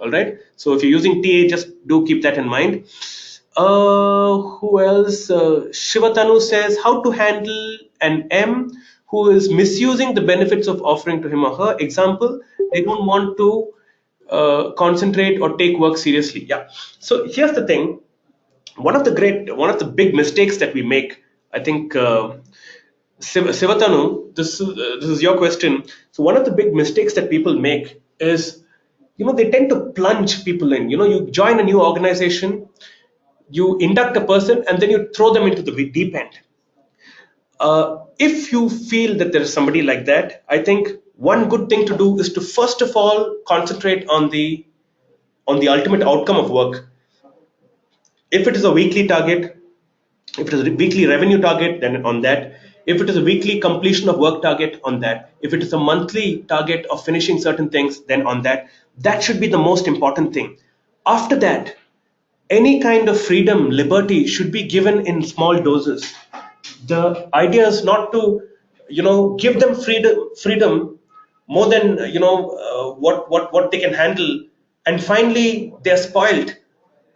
All right, so if you're using ta, just do keep that in mind. Who else? Shivatanu says how to handle an M who is misusing the benefits of offering to him or her. Example, they don't want to concentrate or take work seriously. Yeah, so here's the thing. one of the big mistakes that we make, I think, Sivatanu, this is your question. So one of the big mistakes that people make is, they tend to plunge people in. You join a new organization, you induct a person, and then you throw them into the deep end. If you feel that there is somebody like that, I think one good thing to do is to first of all concentrate on the ultimate outcome of work. If it is a weekly target, if it is a weekly revenue target, then on that. If it is a weekly completion of work target, on that. If it is a monthly target of finishing certain things, then on that. That should be the most important thing. After that, any kind of freedom, liberty should be given in small doses. The idea is not to, give them freedom more than, what they can handle, and finally they're spoiled,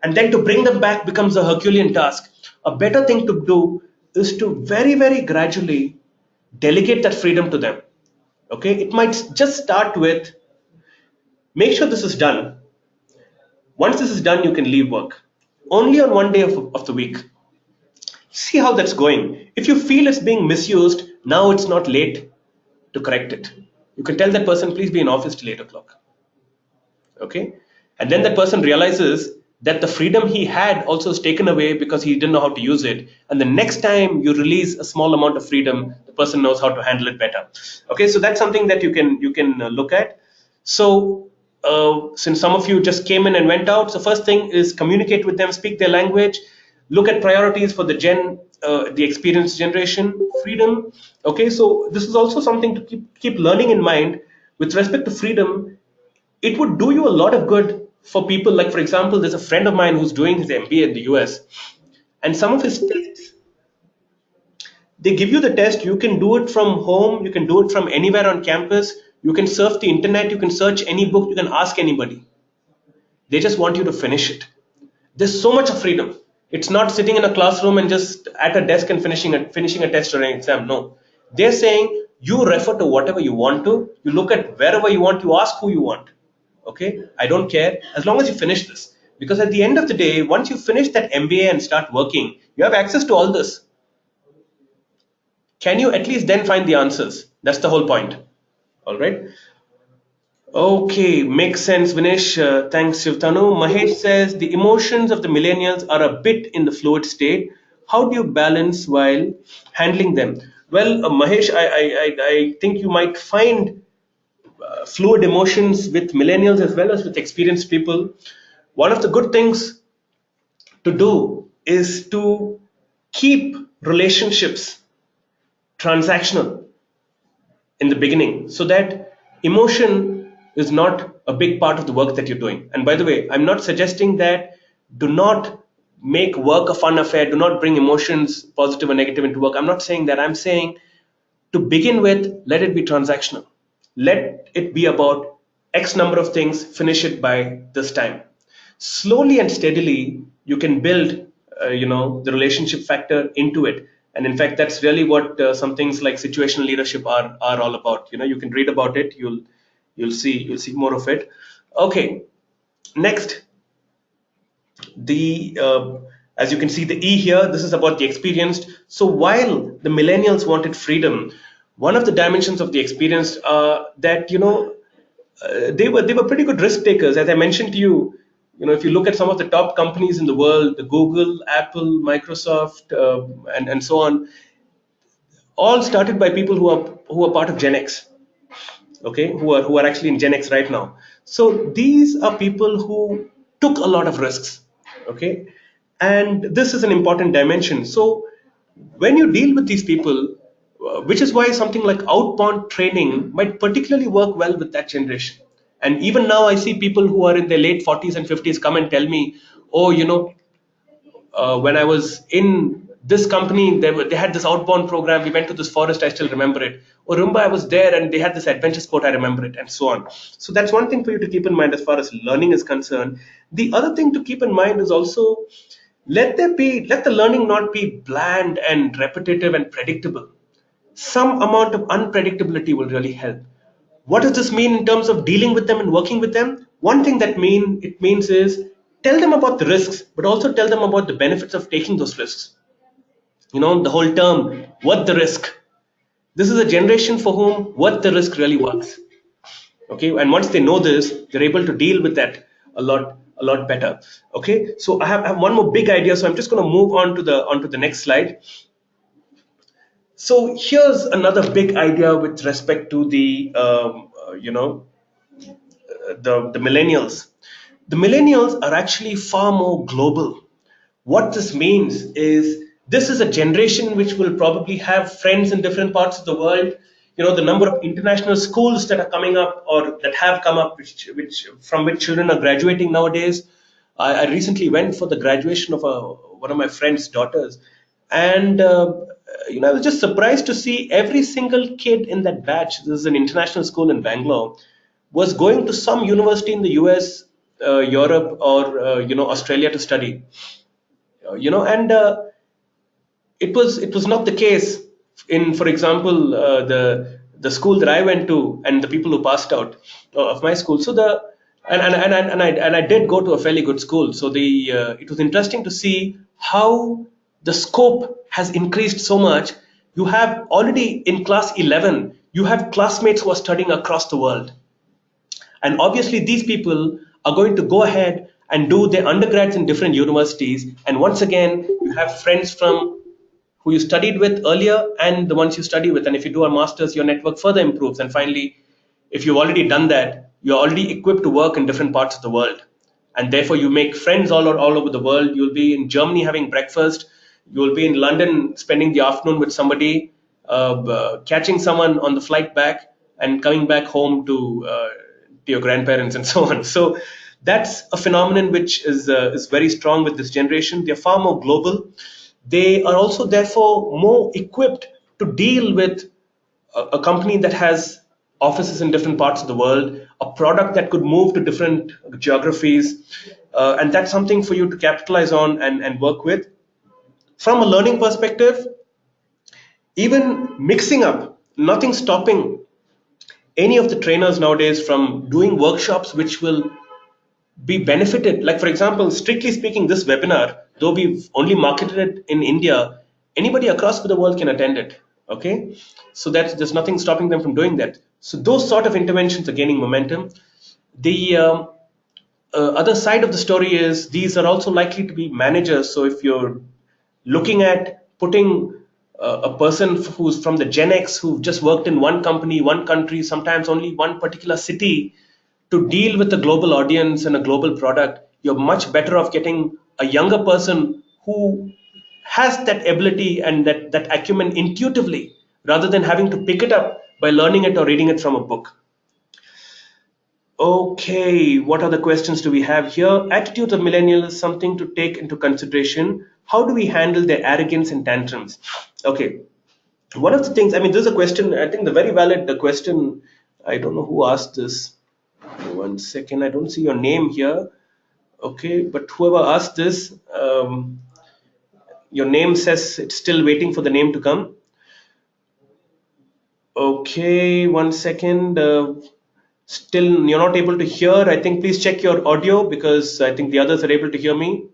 and then to bring them back becomes a Herculean task. A better thing to do is to very, very gradually delegate that freedom to them. Okay, it might just start with, make sure this is done. Once this is done, you can leave work only on one day of the week. See how that's going. If you feel it's being misused, now it's not late to correct it. You can tell that person, please be in office till 8 o'clock. Okay? And then that person realizes that the freedom he had also is taken away because he didn't know how to use it. And the next time you release a small amount of freedom, the person knows how to handle it better. Okay, so that's something that you can look at. So since some of you just came in and went out, so first thing is communicate with them, speak their language, look at priorities for the experienced generation, freedom. Okay, so this is also something to keep learning in mind with respect to freedom. It would do you a lot of good for people. Like, for example, there's a friend of mine who's doing his MBA in the US, and some of his tests, they give you the test. You can do it from home, you can do it from anywhere on campus, you can surf the internet, you can search any book, you can ask anybody. They just want you to finish it. There's so much of freedom. It's not sitting in a classroom and just at a desk and finishing a test or an exam. No. They're saying you refer to whatever you want to, you look at wherever you want, you ask who you want. Okay, I don't care as long as you finish this. Because at the end of the day, once you finish that MBA and start working, you have access to all this. Can you at least then find the answers? That's the whole point. All right. Okay, makes sense, Vinesh. Thanks, Shivtanu. Mahesh says the emotions of the millennials are a bit in the fluid state. How do you balance while handling them? Well, Mahesh, I think you might find fluid emotions with millennials as well as with experienced people. One of the good things to do is to keep relationships transactional in the beginning so that emotion is not a big part of the work that you're doing. And by the way, I'm not suggesting that do not make work a fun affair, do not bring emotions, positive or negative, into work. I'm not saying that. I'm saying to begin with, let it be transactional. Let it be about X number of things, finish it by this time. Slowly and steadily, you can build, the relationship factor into it. And in fact, that's really what some things like situational leadership are all about. You can read about it. You'll see more of it. Okay, next, the as you can see the E here, this is about the experienced. So while the millennials wanted freedom, one of the dimensions of the experienced that they were pretty good risk takers. As I mentioned to you, if you look at some of the top companies in the world, the Google, Apple, Microsoft, and so on, all started by people who are part of Gen X. Okay, who are actually in Gen X right now. So these are people who took a lot of risks. Okay, and this is an important dimension. So when you deal with these people, which is why something like outbound training might particularly work well with that generation. And even now, I see people who are in their late 40s and 50s come and tell me, oh, when I was in this company, they had this outbound program. We went to this forest. I still remember it. Or remember, I was there and they had this adventure sport. I remember it, and so on. So that's one thing for you to keep in mind as far as learning is concerned. The other thing to keep in mind is also let the learning not be bland and repetitive and predictable. Some amount of unpredictability will really help. What does this mean in terms of dealing with them and working with them? One thing that it means is tell them about the risks, but also tell them about the benefits of taking those risks. The whole term, what the risk. This is a generation for whom what the risk really works. Okay, and once they know this, they're able to deal with that a lot better. Okay, so I have one more big idea, so I'm just going to move on to the next slide. So here's another big idea with respect to the millennials. The millennials are actually far more global. What this means is this is a generation which will probably have friends in different parts of the world. The number of international schools that are coming up or that have come up, which children are graduating nowadays. I recently went for the graduation of one of my friend's daughters, and I was just surprised to see every single kid in that batch. This is an international school in Bangalore, was going to some university in the US, Europe, or Australia to study. And it was not the case in, for example, the school that I went to and the people who passed out of my school. So the and I did go to a fairly good school. So the it was interesting to see how the scope has increased so much. You have already in class 11, you have classmates who are studying across the world, and obviously, these people are going to go ahead and do their undergrads in different universities. And once again, you have friends from who you studied with earlier and the ones you study with. And if you do a master's, your network further improves. And finally, if you've already done that, you're already equipped to work in different parts of the world. And therefore, you make friends all over the world. You'll be in Germany having breakfast. You'll be in London spending the afternoon with somebody, catching someone on the flight back, and coming back home to your grandparents and so on. So that's a phenomenon which is very strong with this generation. They're far more global. They are also therefore more equipped to deal with a company that has offices in different parts of the world, a product that could move to different geographies, and that's something for you to capitalize on and work with. From a learning perspective, even mixing up, nothing stopping any of the trainers nowadays from doing workshops which will be benefited. Like, for example, strictly speaking, this webinar, though we've only marketed it in India, anybody across the world can attend it. Okay, so there's nothing stopping them from doing that. So those sort of interventions are gaining momentum. The other side of the story is these are also likely to be managers. So if you're looking at putting a person who's from the Gen X, who've just worked in one company, one country, sometimes only one particular city, to deal with a global audience and a global product, you're much better off getting a younger person who has that ability and that acumen intuitively, rather than having to pick it up by learning it or reading it from a book. Okay, what other questions do we have here? Attitudes of millennials is something to take into consideration. How do we handle their arrogance and tantrums? Okay, one of the things, I mean, this is a question, I think the very valid question. I don't know who asked this. One second, I don't see your name here. Okay, but whoever asked this, your name says it's still waiting for the name to come. Okay, one second. Still, you're not able to hear. I think please check your audio because I think the others are able to hear me.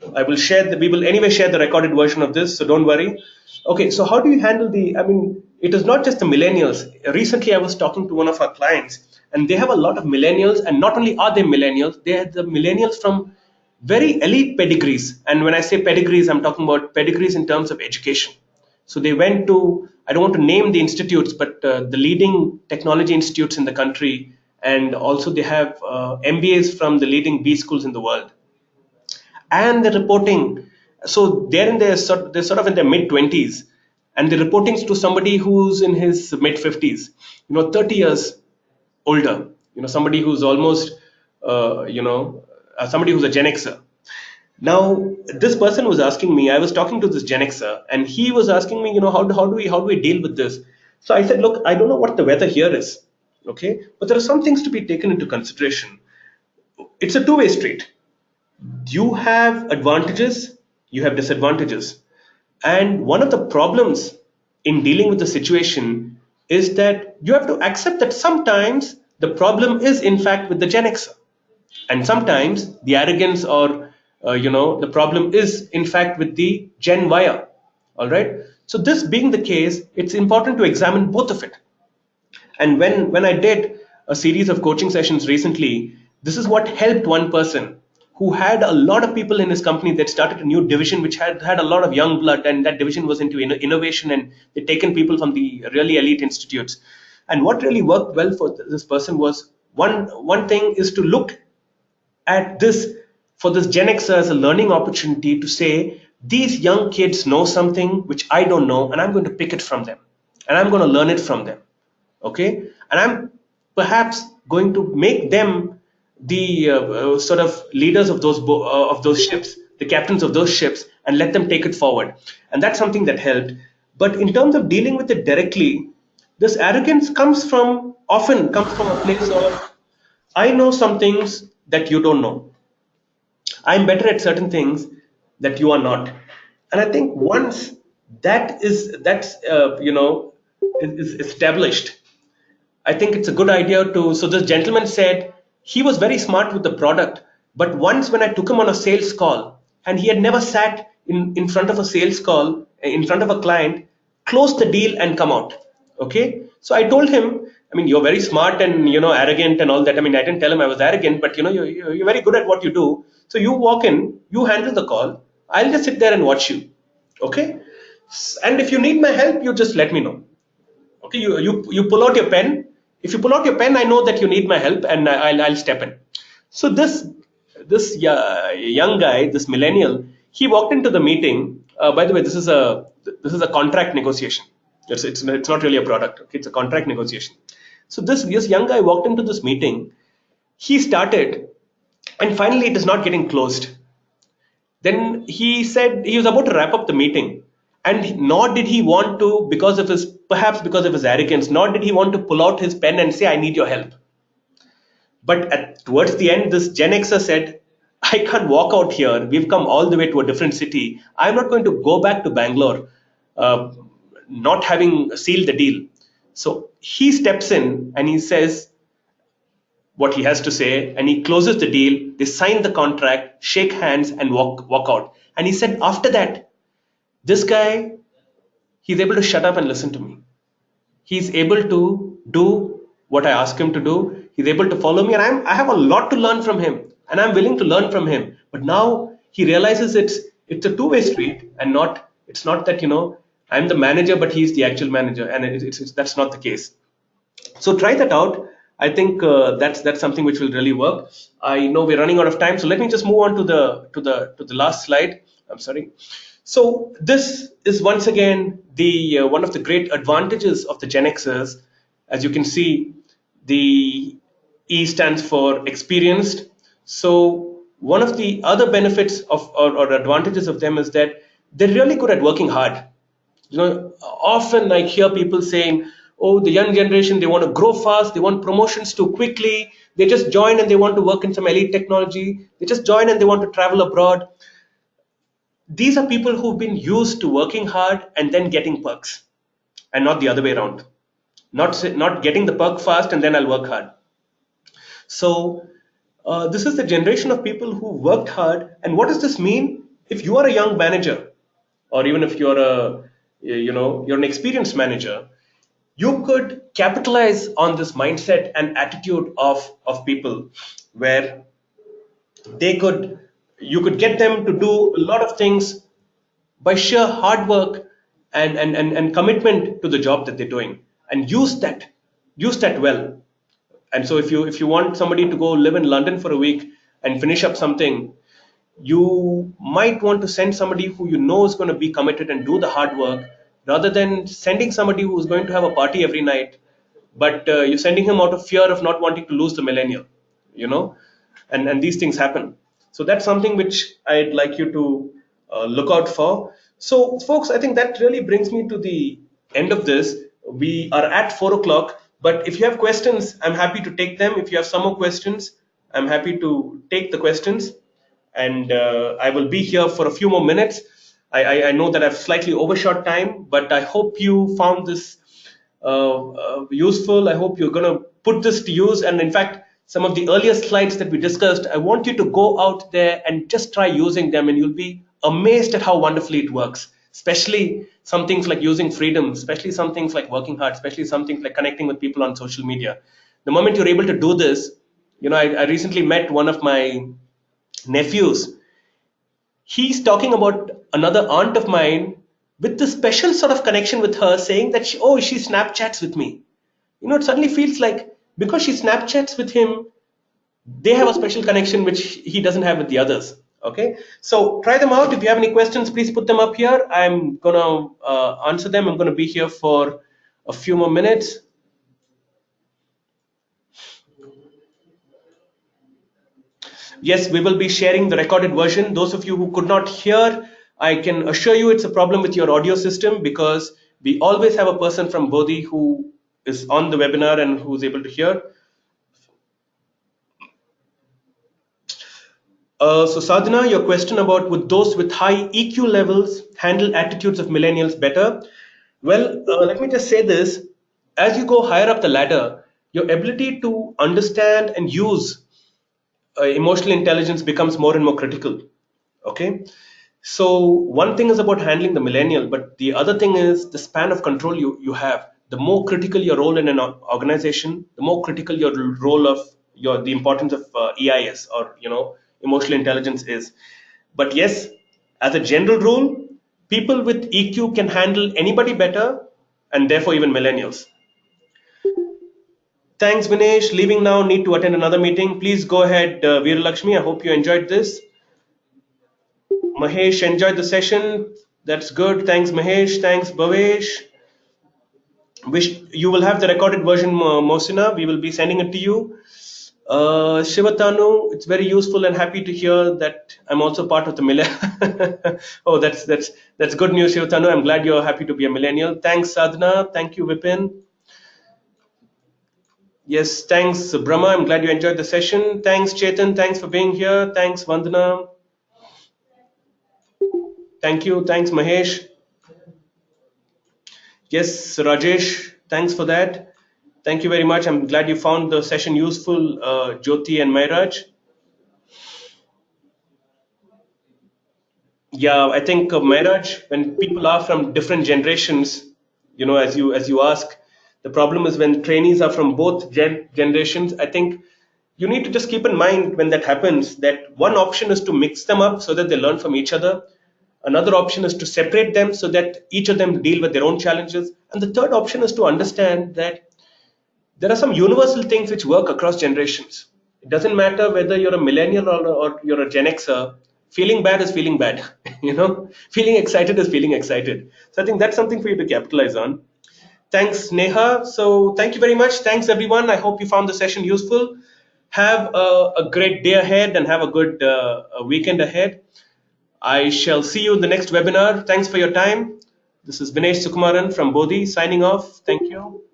We will anyway share the recorded version of this, so don't worry. Okay, so how do you handle I mean, it is not just the millennials. Recently, I was talking to one of our clients, and they have a lot of millennials, and not only are they millennials, they are the millennials from very elite pedigrees. And when I say pedigrees, I'm talking about pedigrees in terms of education. So they went to, I don't want to name the institutes, but the leading technology institutes in the country, and also they have MBAs from the leading B schools in the world, and they're reporting. So they're sort of in their mid 20s, and they're reporting to somebody who's in his mid 50s, 30 years older, somebody who's almost somebody who's a Gen Xer. Now this person was asking me, I was talking to this Gen Xer, and he was asking me, how do we deal with this? So I said, look, I don't know what the weather here is, okay, but there are some things to be taken into consideration. It's a two-way street. You have advantages, you have disadvantages. And one of the problems in dealing with the situation is that you have to accept that sometimes the problem is, in fact, with the Gen Xer. And sometimes the arrogance or the problem is in fact with the Gen Wire. All right. So this being the case, it's important to examine both of it. And when I did a series of coaching sessions recently, this is what helped one person who had a lot of people in his company that started a new division which had a lot of young blood, and that division was into innovation, and they'd taken people from the really elite institutes. And what really worked well for this person was one thing is to look at this for this Gen Xer as a learning opportunity to say, these young kids know something which I don't know, and I'm going to pick it from them, and I'm going to learn it from them. Okay, and I'm perhaps going to make them the sort of leaders of those ships, the captains of those ships, and let them take it forward. And that's something that helped. But in terms of dealing with it directly, this arrogance often comes from a place of, I know some things that you don't know. I'm better at certain things that you are not. And I think once that's established, I think it's a good idea to. So this gentleman said he was very smart with the product, but once when I took him on a sales call, and he had never sat in front of a sales call, in front of a client, close the deal and come out. Okay, so I told him, I mean, you're very smart and arrogant and all that. I mean, I didn't tell him I was arrogant, but you're very good at what you do. So you walk in, you handle the call. I'll just sit there and watch you. Okay, and if you need my help, you just let me know. Okay, you pull out your pen. If you pull out your pen, I know that you need my help, and I'll step in. So this young guy, this millennial, he walked into the meeting. By the way, this is a contract negotiation. It's not really a product. Okay, it's a contract negotiation. So this young guy walked into this meeting. He started, and finally, it is not getting closed. Then he said he was about to wrap up the meeting, and nor did he want to, perhaps because of his arrogance, nor did he want to pull out his pen and say, I need your help. But towards the end, this Gen Xer said, I can't walk out here. We've come all the way to a different city. I'm not going to go back to Bangalore, uh, not having sealed the deal. So he steps in and he says what he has to say, and he closes the deal. They sign the contract, shake hands, and walk out. And he said after that, this guy, he's able to shut up and listen to me. He's able to do what I ask him to do. He's able to follow me, and I have a lot to learn from him, and I'm willing to learn from him. But now he realizes it's a two-way street, and it's not that I'm the manager, but he's the actual manager, and that's not the case. So try that out. I think that's something which will really work. I know we're running out of time, so let me just move on to the last slide. I'm sorry. So this is once again the one of the great advantages of the Gen Xers. As you can see, the E stands for experienced. So one of the other benefits or advantages of them is that they're really good at working hard. Often I hear people saying, oh, the young generation, they want to grow fast, they want promotions too quickly, they just join and they want to work in some elite technology, they just join and they want to travel abroad. These are people who've been used to working hard and then getting perks, and not the other way around. Not getting the perk fast and then I'll work hard. So this is the generation of people who worked hard. And what does this mean? If you are a young manager, or even if you're an experienced manager, you could capitalize on this mindset and attitude of people, where they could you could get them to do a lot of things by sheer hard work and commitment to the job that they're doing, and use that well. And so if you want somebody to go live in London for a week and finish up something, you might want to send somebody who you know is going to be committed and do the hard work, rather than sending somebody who's going to have a party every night, but you're sending him out of fear of not wanting to lose the millennial, you know and these things happen. So that's something which I'd like you to look out for. So folks, I think that really brings me to the end of this. We are at 4 o'clock, but if you have questions, I'm happy to take them. If you have some more questions, I'm happy to take the questions, and I will be here for a few more minutes. I know that I've slightly overshot time, but I hope you found this useful. I hope you're going to put this to use, and in fact, some of the earlier slides that we discussed, I want you to go out there and just try using them, and you'll be amazed at how wonderfully it works. Especially some things like using freedom, especially some things like working hard, especially some things like connecting with people on social media. The moment you're able to do this, I recently met one of my nephews. He's talking about another aunt of mine with the special sort of connection with her, saying that she Snapchats with me. It suddenly feels like because she Snapchats with him, they have a special connection which he doesn't have with the others. Okay, so try them out. If you have any questions, please put them up here. I'm gonna answer them. I'm gonna be here for a few more minutes. Yes, we will be sharing the recorded version. Those of you who could not hear, I can assure you it's a problem with your audio system, because we always have a person from Bodhi who is on the webinar and who's able to hear. So Sadhana, your question about would those with high EQ levels handle attitudes of millennials better? Well, let me just say this. As you go higher up the ladder, your ability to understand and use emotional intelligence becomes more and more critical. Okay. So one thing is about handling the millennial, but the other thing is the span of control you have. The more critical your role in an organization, the more critical your role of the importance of EIS, or emotional intelligence is. But yes, as a general rule, people with EQ can handle anybody better, and therefore even millennials. Thanks, Vinesh. Leaving now, need to attend another meeting. Please go ahead, Veeralakshmi. I hope you enjoyed this. Mahesh enjoyed the session. That's good. Thanks, Mahesh. Thanks, Bhavesh. Wish you will have the recorded version, Mosina. We will be sending it to you. Shivatanu, it's very useful and happy to hear that I'm also part of the millennial. Oh, that's good news, Shivatanu. I'm glad you're happy to be a millennial. Thanks, Sadhana. Thank you, Vipin. Yes, thanks, Brahma. I'm glad you enjoyed the session. Thanks, Chetan. Thanks for being here. Thanks, Vandana. Thank you. Thanks, Mahesh. Yes, Rajesh, thanks for that. Thank you very much. I'm glad you found the session useful, Jyoti and Mairaj. Yeah, I think Mairaj, when people are from different generations, as you ask, the problem is when trainees are from both generations. I think you need to just keep in mind when that happens that one option is to mix them up so that they learn from each other. Another option is to separate them so that each of them deal with their own challenges. And the third option is to understand that there are some universal things which work across generations. It doesn't matter whether you're a millennial or you're a Gen Xer. Feeling bad is feeling bad. Feeling excited is feeling excited. So I think that's something for you to capitalize on. Thanks, Neha. So thank you very much. Thanks, everyone. I hope you found the session useful. Have a great day ahead and have a good weekend ahead. I shall see you in the next webinar. Thanks for your time. This is Vinesh Sukumaran from Bodhi signing off. Thank you.